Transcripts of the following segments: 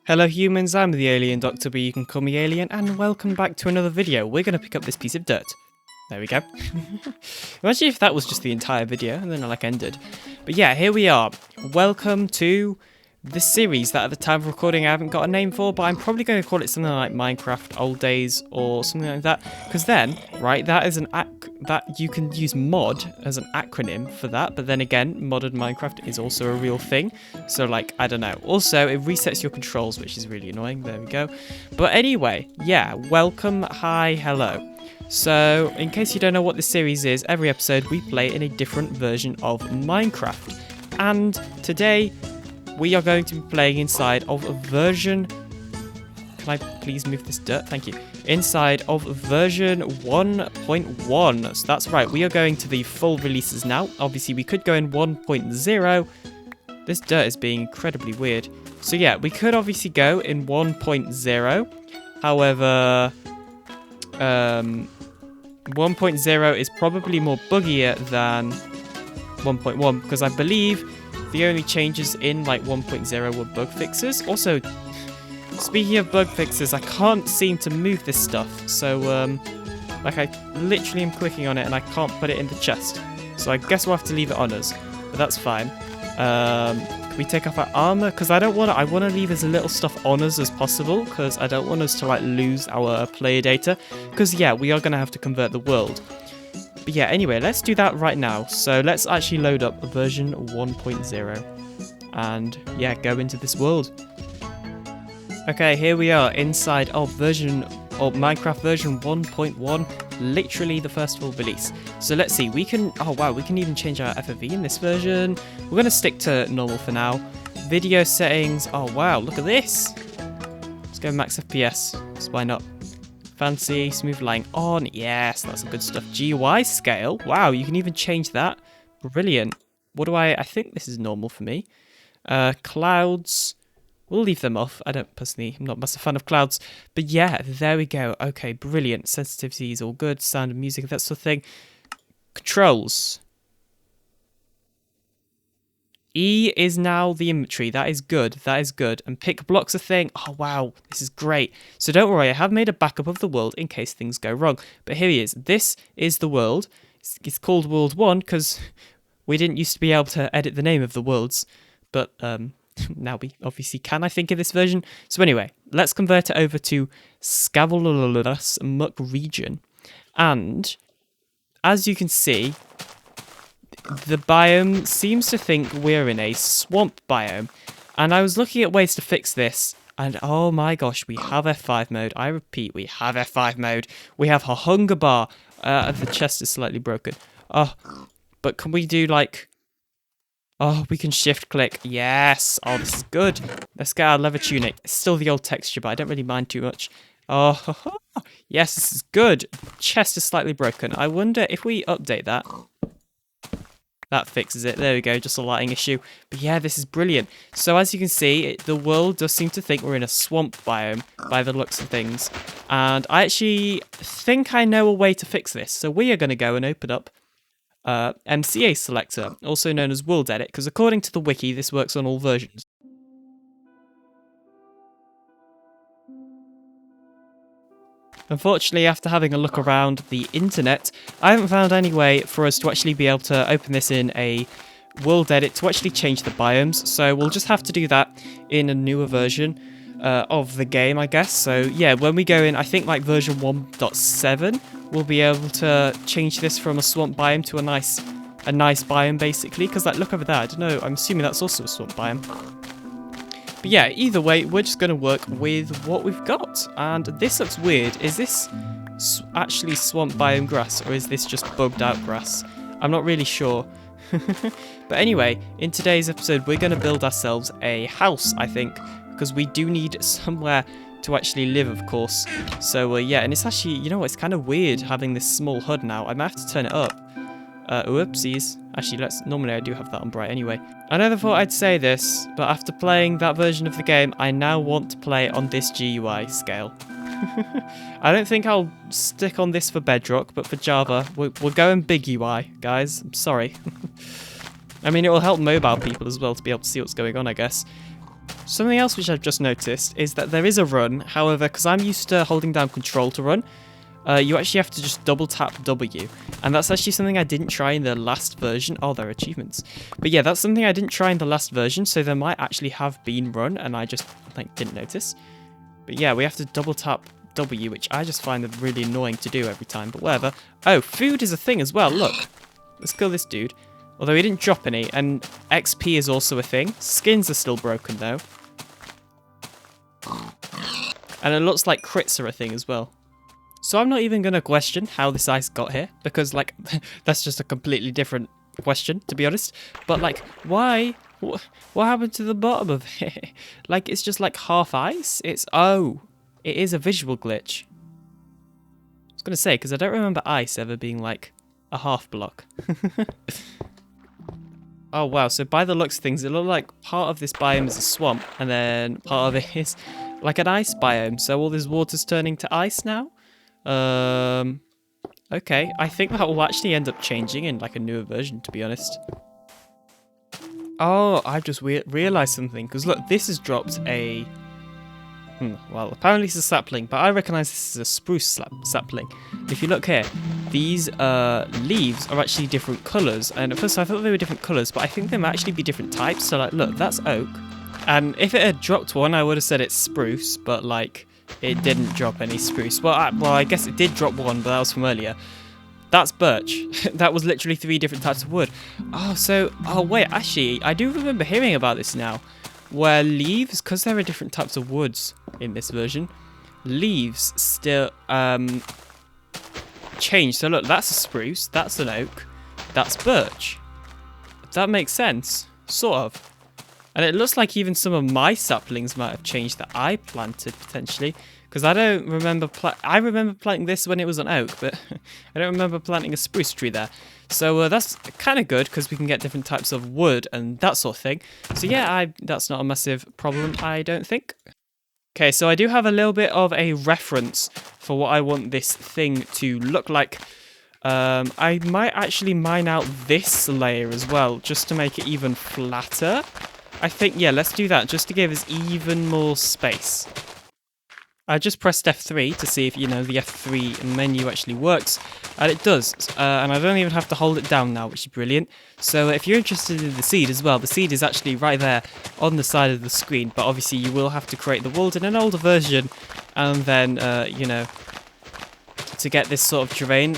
Hello humans, I'm the Alien Doctor, but you can call me Alien, and welcome back to another video. We're going to pick up this piece of dirt. There we go. Imagine if that was just the entire video, and then I ended. But yeah, here we are. Welcome to this series that at the time of recording I haven't got a name for, but I'm probably going to call it something like Minecraft Old Days or something like that. Because then, right, that is that you can use mod as an acronym for that, but then again, modded Minecraft is also a real thing. So like, I don't know. Also, it resets your controls, which is really annoying. There we go. But anyway, yeah, welcome, hi, hello. So, in case you don't know what this series is, every episode we play in a different version of Minecraft. And today, we are going to be playing inside of a version... Can I please move this dirt? Thank you. Inside of version 1.1. So that's right, we are going to the full releases now. Obviously, we could go in 1.0. This dirt is being incredibly weird. So yeah, we could obviously go in 1.0. However... 1.0 is probably more buggier than 1.1 because I believe the only changes in like 1.0 were bug fixes. Also, speaking of bug fixes, I can't seem to move this stuff. So, like I literally am clicking on it and I can't put it in the chest. So I guess we'll have to leave it on us, but that's fine. Can we take off our armor? Because I want to leave as little stuff on us as possible because I don't want us to like lose our player data. Because yeah, we are going to have to convert the world. But yeah, anyway, let's do that right now. So let's actually load up version 1.0 and yeah, go into this world. Okay, here we are inside of Minecraft version 1.1, literally the first full release. So let's see, we can, oh wow, we can even change our FOV in this version. We're going to stick to normal for now. Video settings, oh wow, look at this. Let's go max FPS, so why not? Fancy, smooth lying on, yes, that's some good stuff. GUI scale, wow, you can even change that. Brilliant. What do I think this is normal for me. Clouds, we'll leave them off. I'm not much a fan of clouds. But yeah, there we go. Okay, brilliant. Sensitivity is all good. Sound and music, that sort of thing. Controls. E is now the inventory. That is good. That is good. And pick blocks a thing. Oh, wow. This is great. So don't worry. I have made a backup of the world in case things go wrong. But here he is. This is the world. It's called World 1 because we didn't used to be able to edit the name of the worlds. But now we obviously can, I think, in this version. So anyway, let's convert it over to Scavulus Muck region. And as you can see, the biome seems to think we're in a swamp biome. And I was looking at ways to fix this. And oh my gosh, we have F5 mode. I repeat, we have F5 mode. We have a hunger bar. The chest is slightly broken. Oh, but can we do like... Oh, we can shift click. Yes. Oh, this is good. Let's get our leather tunic. It's still the old texture, but I don't really mind too much. Oh, yes, this is good. Chest is slightly broken. I wonder if we update that. That fixes it. There we go. Just a lighting issue. But yeah, this is brilliant. So as you can see, the world does seem to think we're in a swamp biome by the looks of things. And I actually think I know a way to fix this. So we are going to go and open up MCA selector, also known as World Edit, because according to the wiki, this works on all versions. Unfortunately, after having a look around the internet, I haven't found any way for us to actually be able to open this in a World Edit to actually change the biomes, so we'll just have to do that in a newer version of the game, I guess. So yeah, when we go in, I think like version 1.7, we'll be able to change this from a swamp biome to a nice biome, basically. Because like, look over there, I don't know, I'm assuming that's also a swamp biome. But yeah, either way, we're just going to work with what we've got. And this looks weird. Is this actually swamp biome grass, or is this just bugged out grass? I'm not really sure. But anyway, in today's episode, we're going to build ourselves a house, I think, because we do need somewhere to actually live, of course. So yeah, and it's actually, you know what, it's kind of weird having this small HUD now. I might have to turn it up. Whoopsies. Actually, normally I do have that on bright anyway. I never thought I'd say this, but after playing that version of the game, I now want to play on this GUI scale. I don't think I'll stick on this for Bedrock, but for Java, we're going big UI, guys. I'm sorry. I mean, it will help mobile people as well to be able to see what's going on, I guess. Something else which I've just noticed is that there is a run, however, because I'm used to holding down control to run, you actually have to just double tap W, and that's actually something I didn't try in the last version. Oh, there are achievements. But yeah, that's something I didn't try in the last version, so there might actually have been run, and I just like didn't notice. But yeah, we have to double tap W, which I just find really annoying to do every time, but whatever. Oh, food is a thing as well, look. Let's kill this dude. Although he didn't drop any, and XP is also a thing. Skins are still broken though. And it looks like crits are a thing as well. So I'm not even going to question how this ice got here, because, like, that's just a completely different question, to be honest. But, like, why? What happened to the bottom of it? Like, it's just, like, half ice? Oh, it is a visual glitch. I was going to say, because I don't remember ice ever being, like, a half block. Oh, wow, so by the looks of things, it looks like part of this biome is a swamp, and then part of it is, like, an ice biome. So all this water's turning to ice now? Okay, I think that will actually end up changing in like a newer version, to be honest. Oh, I've just realised something, because look, this has dropped a... well, apparently it's a sapling, but I recognise this is a spruce sapling. If you look here, these leaves are actually different colours, and at first I thought they were different colours, but I think they might actually be different types. So like, look, that's oak, and if it had dropped one, I would have said it's spruce, but like... it didn't drop any spruce. Well, I guess it did drop one, but that was from earlier. That's birch. That was literally 3 different types of wood. Oh wait, actually, I do remember hearing about this now. Where leaves, because there are different types of woods in this version, leaves still change. So look, that's a spruce, that's an oak, that's birch. That makes sense, sort of. And it looks like even some of my saplings might have changed that I planted, potentially. Because I don't remember... I remember planting this when it was an oak, but I don't remember planting a spruce tree there. So that's kind of good, because we can get different types of wood and that sort of thing. So yeah, that's not a massive problem, I don't think. Okay, so I do have a little bit of a reference for what I want this thing to look like. I might actually mine out this layer as well, just to make it even flatter. I think, yeah, let's do that, just to give us even more space. I just pressed F3 to see if, you know, the F3 menu actually works, and it does, and I don't even have to hold it down now, which is brilliant. So if you're interested in the seed as well, the seed is actually right there on the side of the screen, but obviously you will have to create the world in an older version, and then, you know, to get this sort of terrain,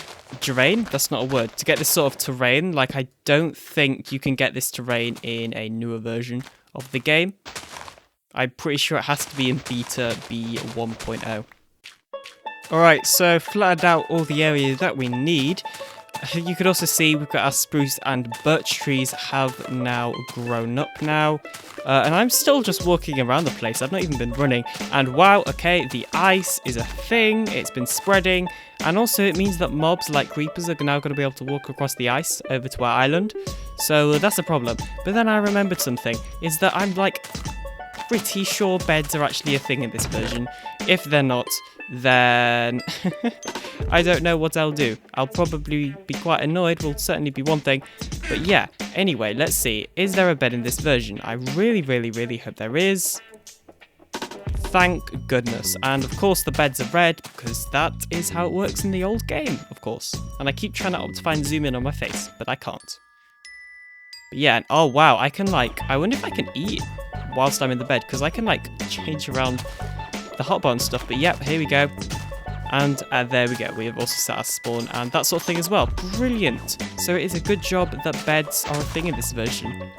that's not a word, to get this sort of terrain, like I don't think you can get this terrain in a newer version of the game. I'm pretty sure it has to be in beta B 1.0. Alright, so flattened out all the area that we need. You could also see we've got our spruce and birch trees have now grown up now. And I'm still just walking around the place. I've not even been running. And wow, okay, the ice is a thing. It's been spreading. And also it means that mobs like creepers are now going to be able to walk across the ice over to our island. So that's a problem. But then I remembered something. Is that I'm like pretty sure beds are actually a thing in this version. If they're not, then I don't know what I'll do. I'll probably be quite annoyed, will certainly be one thing. But yeah, anyway, let's see. Is there a bed in this version? I really, really, really hope there is. Thank goodness. And of course the beds are red, because that is how it works in the old game, of course. And I keep trying to optifine and zoom in on my face, but I can't. But yeah, oh wow, I can like, I wonder if I can eat whilst I'm in the bed, because I can like change around the hotbar and stuff. But yep, here we go. And there we go. We have also set our spawn and that sort of thing as well. Brilliant. So it is a good job that beds are a thing in this version.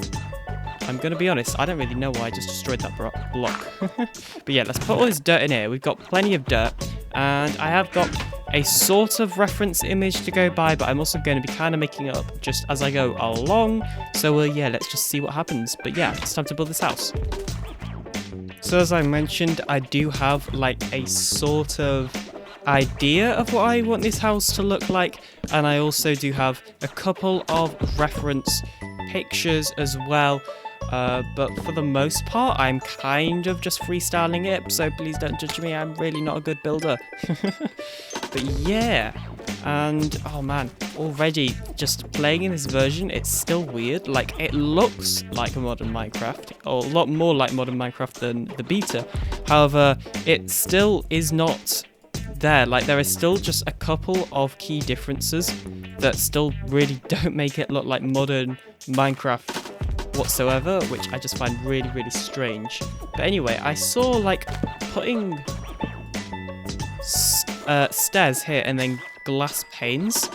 I'm going to be honest, I don't really know why I just destroyed that block. But yeah, let's put all this dirt in here. We've got plenty of dirt. And I have got a sort of reference image to go by, but I'm also going to be kind of making it up just as I go along. So yeah, let's just see what happens. But yeah, it's time to build this house. So as I mentioned, I do have like a sort of idea of what I want this house to look like, and I also do have a couple of reference pictures as well, but for the most part I'm kind of just freestyling it, so please don't judge me, I'm really not a good builder. But yeah, and oh man, already just playing in this version, it's still weird. Like, it looks like a modern Minecraft, or a lot more like modern Minecraft than the beta. However, it still is not there. Like, there is still just a couple of key differences that still really don't make it look like modern Minecraft whatsoever, which I just find really, really strange. But anyway, I saw like putting stairs here and then glass panes.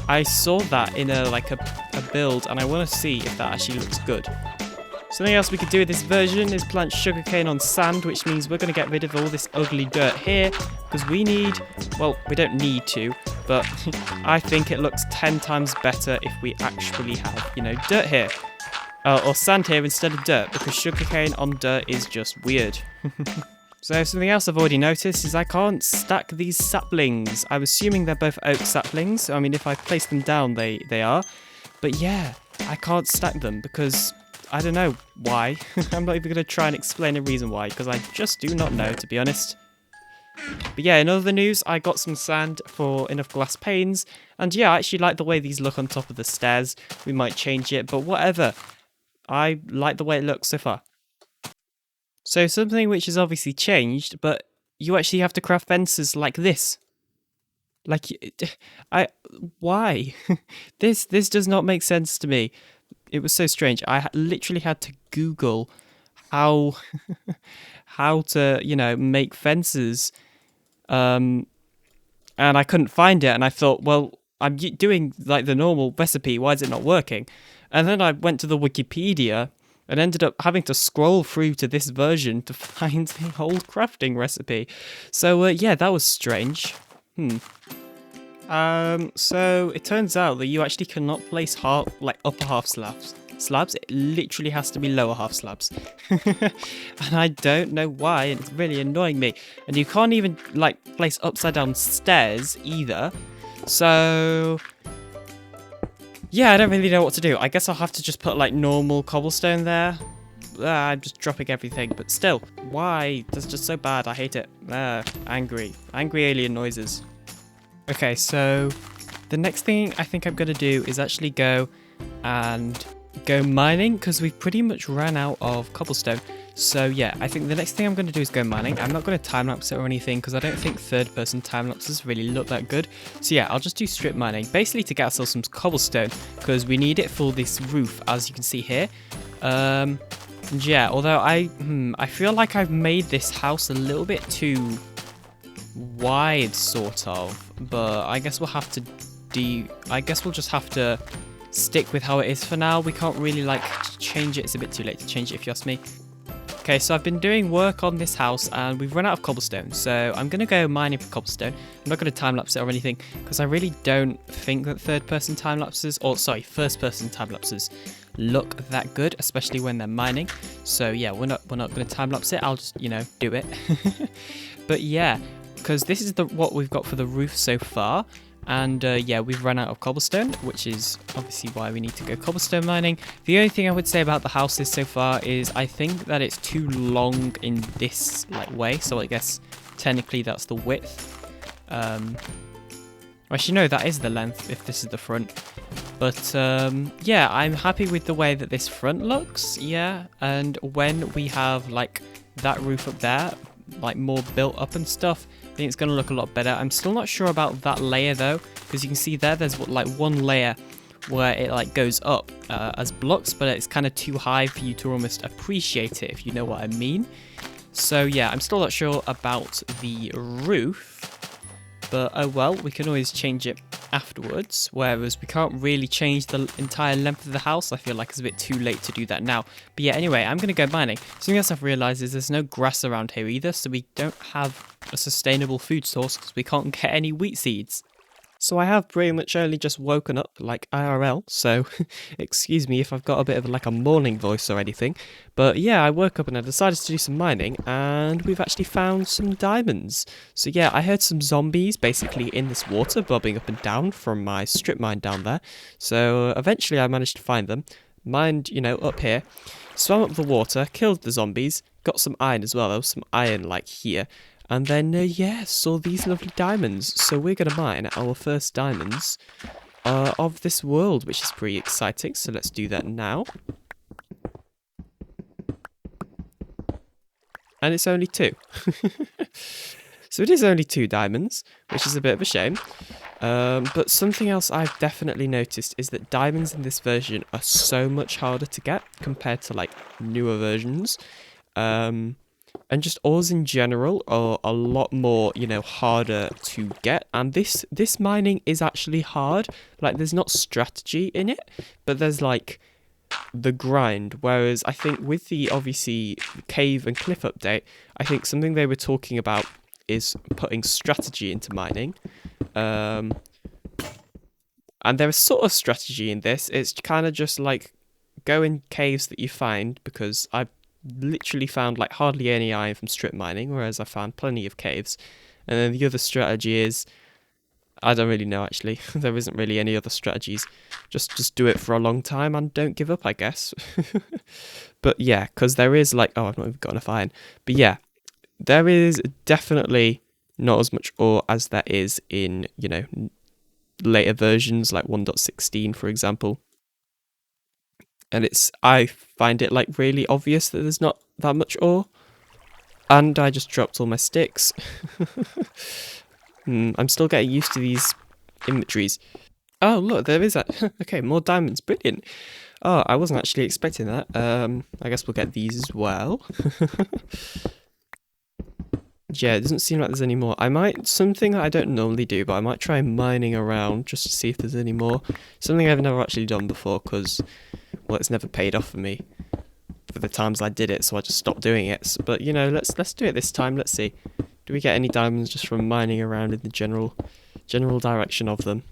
I saw that in a build, and I want to see if that actually looks good. Something else we could do with this version is plant sugarcane on sand, which means we're going to get rid of all this ugly dirt here, because we need, well, we don't need to, but I think it looks 10 times better if we actually have, you know, dirt here. Or sand here instead of dirt, because sugarcane on dirt is just weird. So something else I've already noticed is I can't stack these saplings. I'm assuming they're both oak saplings. I mean, if I place them down, they are. But yeah, I can't stack them because I don't know why. I'm not even going to try and explain a reason why, because I just do not know, to be honest. But yeah, in other news, I got some sand for enough glass panes. And yeah, I actually like the way these look on top of the stairs. We might change it, but whatever. I like the way it looks so far. So something which has obviously changed, but you actually have to craft fences like this. Like, why? This does not make sense to me. It was so strange. I literally had to Google how to, you know, make fences, and I couldn't find it. And I thought, well, I'm doing like the normal recipe. Why is it not working? And then I went to the Wikipedia and ended up having to scroll through to this version to find the whole crafting recipe. So yeah, that was strange. So it turns out that you actually cannot place upper half slabs. It literally has to be lower half slabs. And I don't know why, and it's really annoying me. And you can't even like place upside down stairs either. So yeah, I don't really know what to do. I guess I'll have to just put like normal cobblestone there. I'm just dropping everything, but still, why? That's just so bad. I hate it. Angry alien noises. Okay, so the next thing I think I'm going to do is actually go mining, because we've pretty much ran out of cobblestone. So yeah, I think the next thing I'm going to do is go mining. I'm not going to time-lapse it or anything, because I don't think third-person time-lapses really look that good. So yeah, I'll just do strip mining, basically to get ourselves some cobblestone, because we need it for this roof, as you can see here. And yeah, although I feel like I've made this house a little bit too wide, sort of, but I guess we'll have to we'll just have to stick with how it is for now. We can't really like change it. It's a bit too late to change it, if you ask me. Okay, so I've been doing work on this house and we've run out of cobblestone, so I'm gonna go mining for cobblestone. I'm not gonna time lapse it or anything, because I really don't think that first-person time lapses look that good, especially when they're mining. So yeah, we're not gonna time lapse it. I'll just, you know, do it. But yeah, because this is what we've got for the roof so far. And yeah, we've run out of cobblestone, which is obviously why we need to go cobblestone mining. The only thing I would say about the houses so far is I think that it's too long in this like way. So I guess technically that's the width. Actually, no, that is the length if this is the front. But yeah, I'm happy with the way that this front looks. Yeah, and when we have like that roof up there, like more built up and stuff, I think it's going to look a lot better. I'm still not sure about that layer though, because you can see there's like one layer where it like goes up as blocks, but it's kind of too high for you to almost appreciate it, if you know what I mean. So yeah, I'm still not sure about the roof, but oh well, we can always change it afterwards, whereas we can't really change the entire length of the house. I feel like it's a bit too late to do that now. But yeah, anyway, I'm gonna go mining. Something else I've realized is there's no grass around here either, so we don't have a sustainable food source because we can't get any wheat seeds. So I have pretty much only just woken up, like IRL, so excuse me if I've got a bit of like a morning voice or anything. But yeah, I woke up and I decided to do some mining, and we've actually found some diamonds. So yeah, I heard some zombies basically in this water bobbing up and down from my strip mine down there. So eventually I managed to find them, mined, you know, up here, swam up the water, killed the zombies, got some iron as well. There was some iron like here. And then, yeah, saw these lovely diamonds. So we're going to mine our first diamonds of this world, which is pretty exciting. So let's do that now. And it's only 2. So it is only 2 diamonds, which is a bit of a shame. But something else I've definitely noticed is that diamonds in this version are so much harder to get compared to like newer versions. And just ores in general are a lot more, you know, harder to get. And this mining is actually hard. Like, there's not strategy in it, but there's like the grind. Whereas I think with the obviously cave and cliff update, I think something they were talking about is putting strategy into mining. And there is sort of strategy in this. It's kind of just like go in caves that you find, because I've literally found like hardly any iron from strip mining, whereas I found plenty of caves. And then the other strategy is, I don't really know actually. There isn't really any other strategies. Just do it for a long time and don't give up, I guess. But yeah, because there is like, oh, I've not even got enough iron. But yeah, there is definitely not as much ore as there is in, you know, later versions like 1.16, for example. And I find it like really obvious that there's not that much ore. And I just dropped all my sticks. I'm still getting used to these inventories. Oh, look, there is that. Okay, more diamonds. Brilliant. Oh, I wasn't actually expecting that. I guess we'll get these as well. Yeah, it doesn't seem like there's any more. I might, something that I don't normally do, but I might try mining around just to see if there's any more. Something I've never actually done before, because, well, it's never paid off for me for the times I did it, so I just stopped doing it. But, you know, let's do it this time. Let's see. Do we get any diamonds just from mining around in the general direction of them?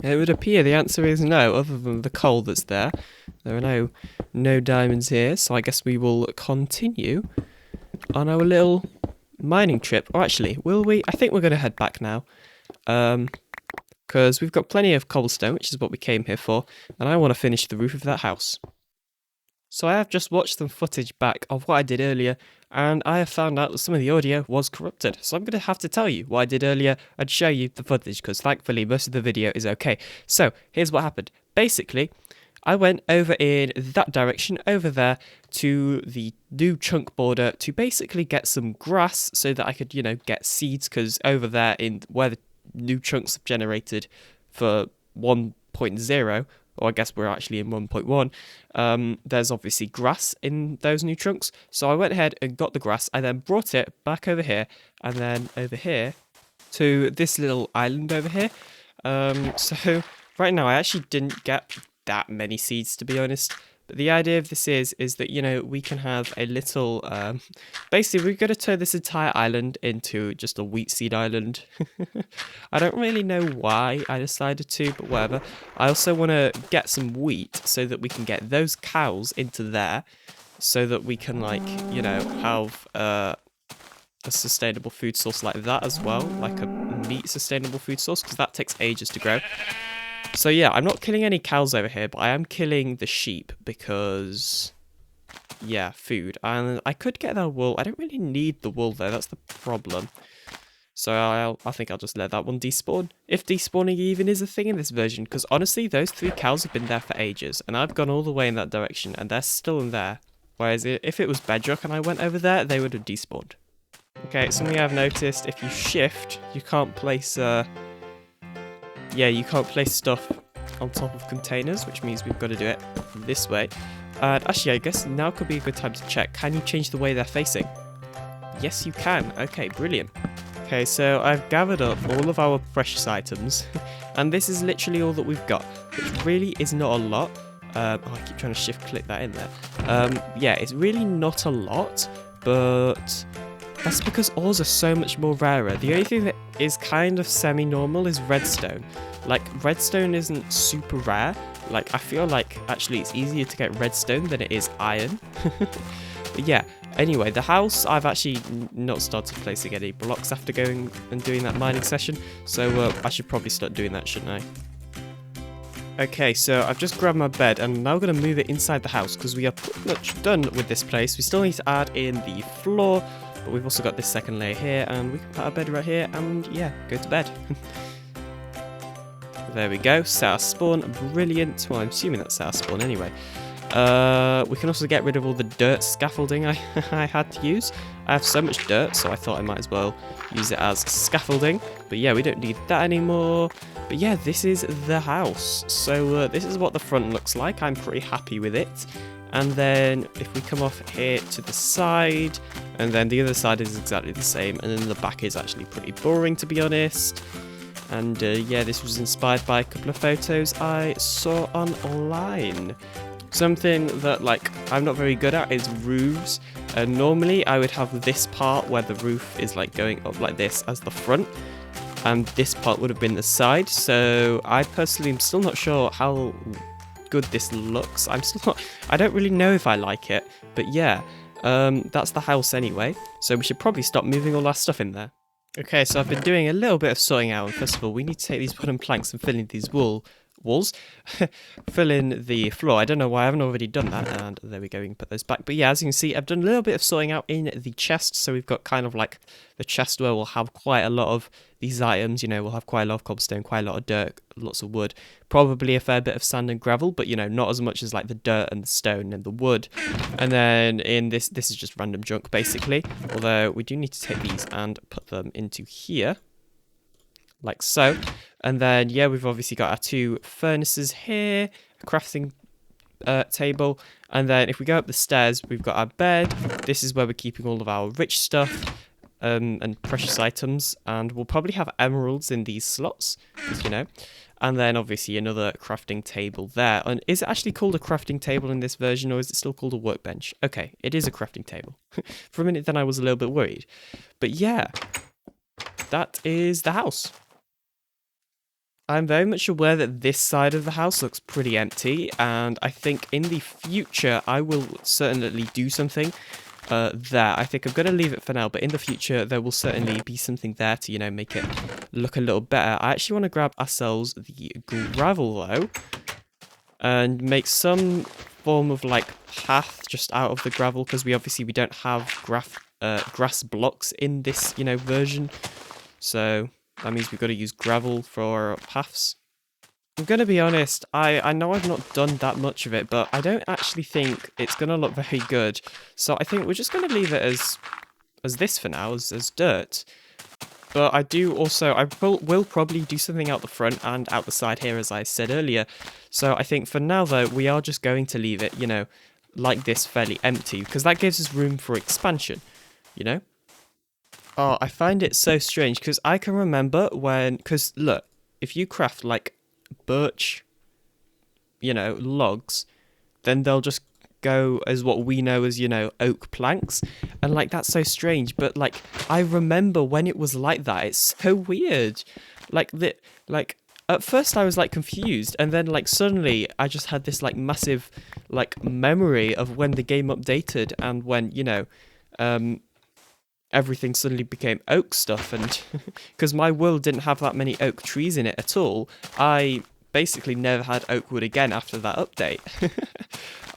It would appear the answer is no, other than the coal that's there. There are no diamonds here, so I guess we will continue on our little mining trip. Or actually, will we? I think we're going to head back now. Because we've got plenty of cobblestone, which is what we came here for, and I want to finish the roof of that house. So I have just watched some footage back of what I did earlier, and I have found out that some of the audio was corrupted. So I'm going to have to tell you what I did earlier and show you the footage, because thankfully most of the video is okay. So here's what happened. Basically, I went over in that direction, over there, to the new chunk border to basically get some grass so that I could, you know, get seeds, because over there in where the new chunks have generated for 1.0, or I guess we're actually in 1.1, there's obviously grass in those new chunks. So I went ahead and got the grass. I then brought it back over here, and then over here to this little island over here. So right now I actually didn't get that many seeds, to be honest. But the idea of this is that, you know, we can have a little, basically we're going to turn this entire island into just a wheat seed island. I don't really know why I decided to, but whatever. I also want to get some wheat so that we can get those cows into there, so that we can, like, you know, have a sustainable food source like that as well, like a meat sustainable food source, because that takes ages to grow. So yeah, I'm not killing any cows over here, but I am killing the sheep because, yeah, food. And I could get that wool. I don't really need the wool though, that's the problem. So I think I'll just let that one despawn. If despawning even is a thing in this version, because honestly, those 3 cows have been there for ages, and I've gone all the way in that direction, and they're still in there. Whereas if it was bedrock and I went over there, they would have despawned. Okay, something I've noticed, if you shift, you can't place, you can't place stuff on top of containers, which means we've got to do it this way. And actually, I guess now could be a good time to check. Can you change the way they're facing? Yes, you can. Okay, brilliant. Okay, so I've gathered up all of our precious items, and this is literally all that we've got, which really is not a lot. I keep trying to shift-click that in there. Yeah, it's really not a lot, but that's because ores are so much more rarer. The only thing that is kind of semi-normal is redstone. Like, redstone isn't super rare. Like, I feel like actually it's easier to get redstone than it is iron. But yeah, anyway, the house, I've actually not started placing any blocks after going and doing that mining session. So I should probably start doing that, shouldn't I? Okay, so I've just grabbed my bed and I'm now going to move it inside the house because we are pretty much done with this place. We still need to add in the floor, But we've also got this second layer here, and we can put our bed right here, and yeah, go to bed. There we go, set our spawn, brilliant. Well, I'm assuming that's set our spawn anyway. We can also get rid of all the dirt scaffolding I had to use. I have so much dirt, so I thought I might as well use it as scaffolding. But yeah, we don't need that anymore. But yeah, this is the house. So this is what the front looks like. I'm pretty happy with it. And then if we come off here to the side, and then the other side is exactly the same, and then the back is actually pretty boring, to be honest. And yeah, this was inspired by a couple of photos I saw online. Something that, like, I'm not very good at is roofs. Normally, I would have this part where the roof is, like, going up like this as the front, and this part would have been the side. So I personally am still not sure how good this looks. I don't really know if I like it, but yeah, that's the house anyway. So we should probably stop moving all our stuff in there. Okay, so I've been doing a little bit of sorting out. And first of all, we need to take these wooden planks and fill in these walls. Fill in the floor. I don't know why I haven't already done that. And there we go, we can put those back. But yeah, as you can see, I've done a little bit of sorting out in the chest. So we've got kind of like the chest where we'll have quite a lot of these items. You know, we'll have quite a lot of cobblestone, quite a lot of dirt, lots of wood, probably a fair bit of sand and gravel, but you know, not as much as like the dirt and the stone and the wood. And then in this is just random junk basically, although we do need to take these and put them into here, like so. And then yeah, we've obviously got our two furnaces here, a crafting table, and then if we go up the stairs, we've got our bed. This is where we're keeping all of our rich stuff and precious items, and we'll probably have emeralds in these slots, you know. And then obviously another crafting table there. And is it actually called a crafting table in this version, or is it still called a workbench? Okay, it is a crafting table. For a minute then I was a little bit worried. But yeah, that is the house. I'm very much aware that this side of the house looks pretty empty, and I think in the future I will certainly do something there. I think I'm going to leave it for now, but in the future there will certainly be something there to, you know, make it look a little better. I actually want to grab ourselves the gravel though, and make some form of like path just out of the gravel, because we don't have grass blocks in this, you know, version. So that means we've got to use gravel for our paths. I'm going to be honest, I know I've not done that much of it, but I don't actually think it's going to look very good. So I think we're just going to leave it as this for now, as dirt. But I will probably do something out the front and out the side here, as I said earlier. So I think for now, though, we are just going to leave it, you know, like this, fairly empty, because that gives us room for expansion, you know? Oh, I find it so strange, because I can remember because look, if you craft like birch, you know, logs, then they'll just go as what we know as, you know, oak planks, and like that's so strange. But like I remember when it was like that. It's so weird. Like at first I was like confused, and then like suddenly I just had this like massive like memory of when the game updated, and when, you know, everything suddenly became oak stuff. And because my world didn't have that many oak trees in it at all, I basically never had oak wood again after that update.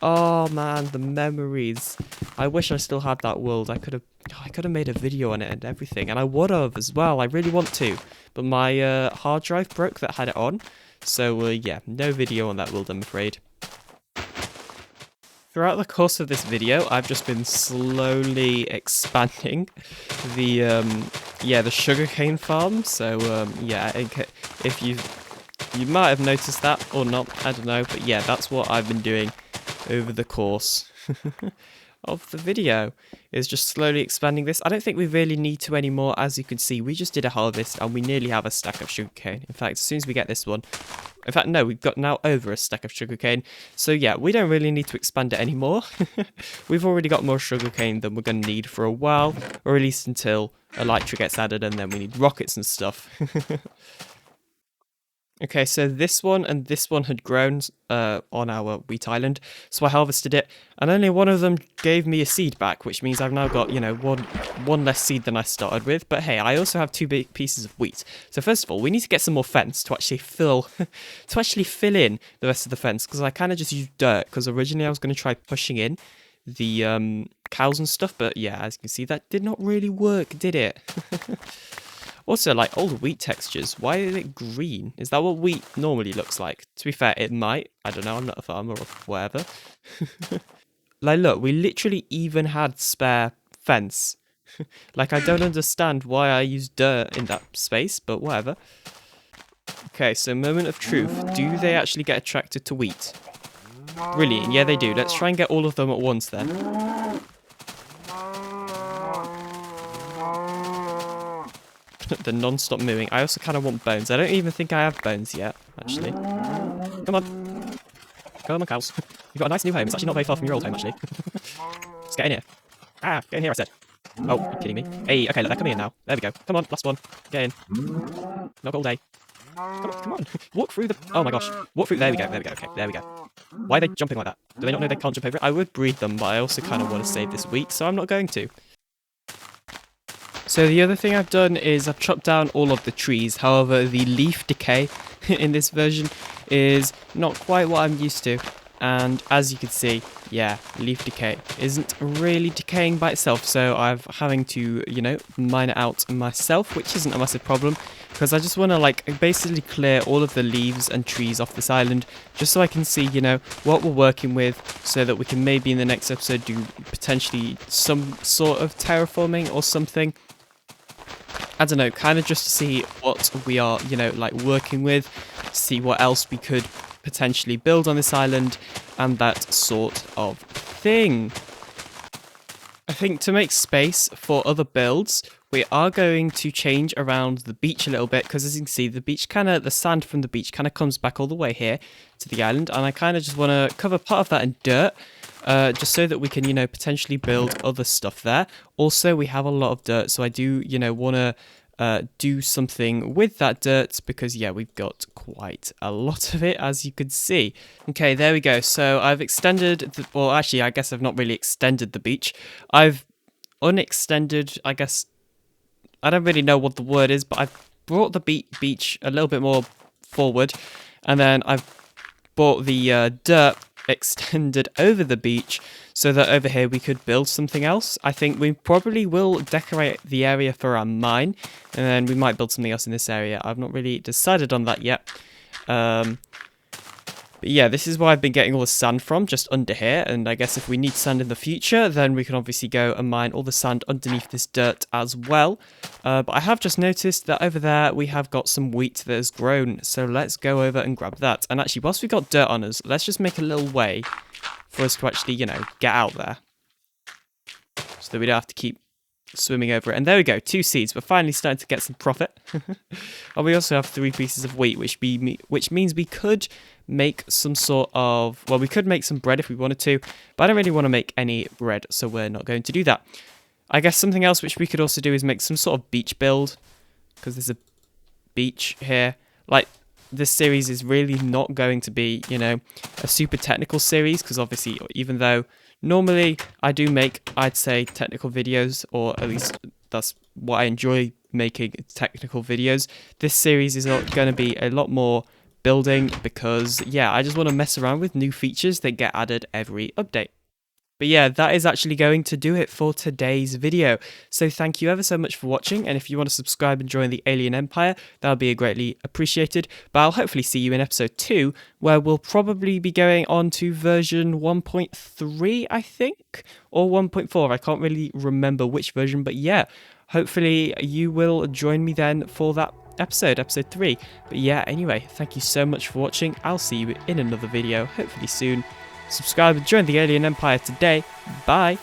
Oh man, the memories. I wish I still had that world. I could have made a video on it and everything, and I would have as well. I really want to, but my hard drive broke that had it on, so yeah, no video on that world, I'm afraid. Throughout the course of this video, I've just been slowly expanding the sugarcane farm. So yeah, if you might have noticed that or not, I don't know, but yeah, that's what I've been doing over the course of the video, is just slowly expanding this. I don't think we really need to anymore. As you can see, we just did a harvest and we nearly have a stack of sugarcane. In fact, as soon as we get this one, in fact, no, we've got now over a stack of sugarcane. So yeah, we don't really need to expand it anymore. We've already got more sugarcane than we're going to need for a while, or at least until elytra gets added, and then we need rockets and stuff. Okay, so this one and this one had grown on our wheat island, so I harvested it, and only one of them gave me a seed back, which means I've now got, you know, one less seed than I started with. But hey, I also have 2 big pieces of wheat. So first of all, we need to get some more fence to actually fill in the rest of the fence, because I kind of just used dirt, because originally I was going to try pushing in the cows and stuff, but yeah, as you can see, that did not really work, did it? Also, like, all the wheat textures, why is it green? Is that what wheat normally looks like? To be fair, it might. I don't know, I'm not a farmer or whatever. Like, look, we literally even had spare fence. Like, I don't understand why I used dirt in that space, but whatever. Okay, so moment of truth. Do they actually get attracted to wheat? Brilliant, yeah they do. Let's try and get all of them at once then. The non-stop mooing. I also kind of want bones. I don't even think I have bones yet, actually. Come on. Come on, cows. You've got a nice new home. It's actually not very far from your old home, actually. Just get in here. Ah, get in here, I said. Oh, you're kidding me. Hey, okay, look, they're coming in now. There we go. Come on, last one. Get in. Not all day. Come on. Walk through the... Oh my gosh. Walk through... There we go, okay, there we go. Why are they jumping like that? Do they not know they can't jump over it? I would breed them, but I also kind of want to save this wheat, so I'm not going to. So the other thing I've done is I've chopped down all of the trees. However, the leaf decay in this version is not quite what I'm used to. And as you can see, yeah, leaf decay isn't really decaying by itself. So I'm having to, you know, mine it out myself, which isn't a massive problem. Because I just want to, like, basically clear all of the leaves and trees off this island. Just so I can see, you know, what we're working with. So that we can maybe in the next episode do potentially some sort of terraforming or something. I don't know, kind of just to see what we are, you know, like working with, see what else we could potentially build on this island, and that sort of thing. I think to make space for other builds, we are going to change around the beach a little bit, because as you can see, the sand from the beach kind of comes back all the way here to the island, and I kind of just want to cover part of that in dirt. Just so that we can, you know, potentially build other stuff there. Also, we have a lot of dirt, so I do, you know, want to do something with that dirt because, yeah, we've got quite a lot of it, as you could see. Okay, there we go. So I've extended, well, actually, I guess I've not really extended the beach. I've unextended, I guess, I don't really know what the word is, but I've brought the beach a little bit more forward, and then I've brought the dirt extended over the beach so that over here we could build something else. I think we probably will decorate the area for our mine, and then we might build something else in this area. I've not really decided on that yet. But yeah, this is where I've been getting all the sand from, just under here, and I guess if we need sand in the future, then we can obviously go and mine all the sand underneath this dirt as well. But I have just noticed that over there we have got some wheat that has grown, so let's go over and grab that. And actually, whilst we've got dirt on us, let's just make a little way for us to actually, you know, get out there. So that we don't have to keep swimming over it. And there we go, 2 seeds. We're finally starting to get some profit. And we also have 3 pieces of wheat, which means we could make some sort of, well, we could make some bread if we wanted to, but I don't really want to make any bread, so we're not going to do that. I guess something else which we could also do is make some sort of beach build, because there's a beach here. Like, this series is really not going to be, you know, a super technical series, because obviously, even though normally I do make, I'd say, technical videos, or at least that's what I enjoy making, technical videos, this series is going to be a lot more building because, yeah, I just want to mess around with new features that get added every update. But yeah, that is actually going to do it for today's video. So thank you ever so much for watching, and if you want to subscribe and join the Alien Empire, that would be greatly appreciated. But I'll hopefully see you in episode 2, where we'll probably be going on to version 1.3, I think, or 1.4. I can't really remember which version, but yeah, hopefully you will join me then for that episode 3. But yeah, anyway, thank you so much for watching. I'll see you in another video, hopefully soon. Subscribe and join the Alien Empire today. Bye!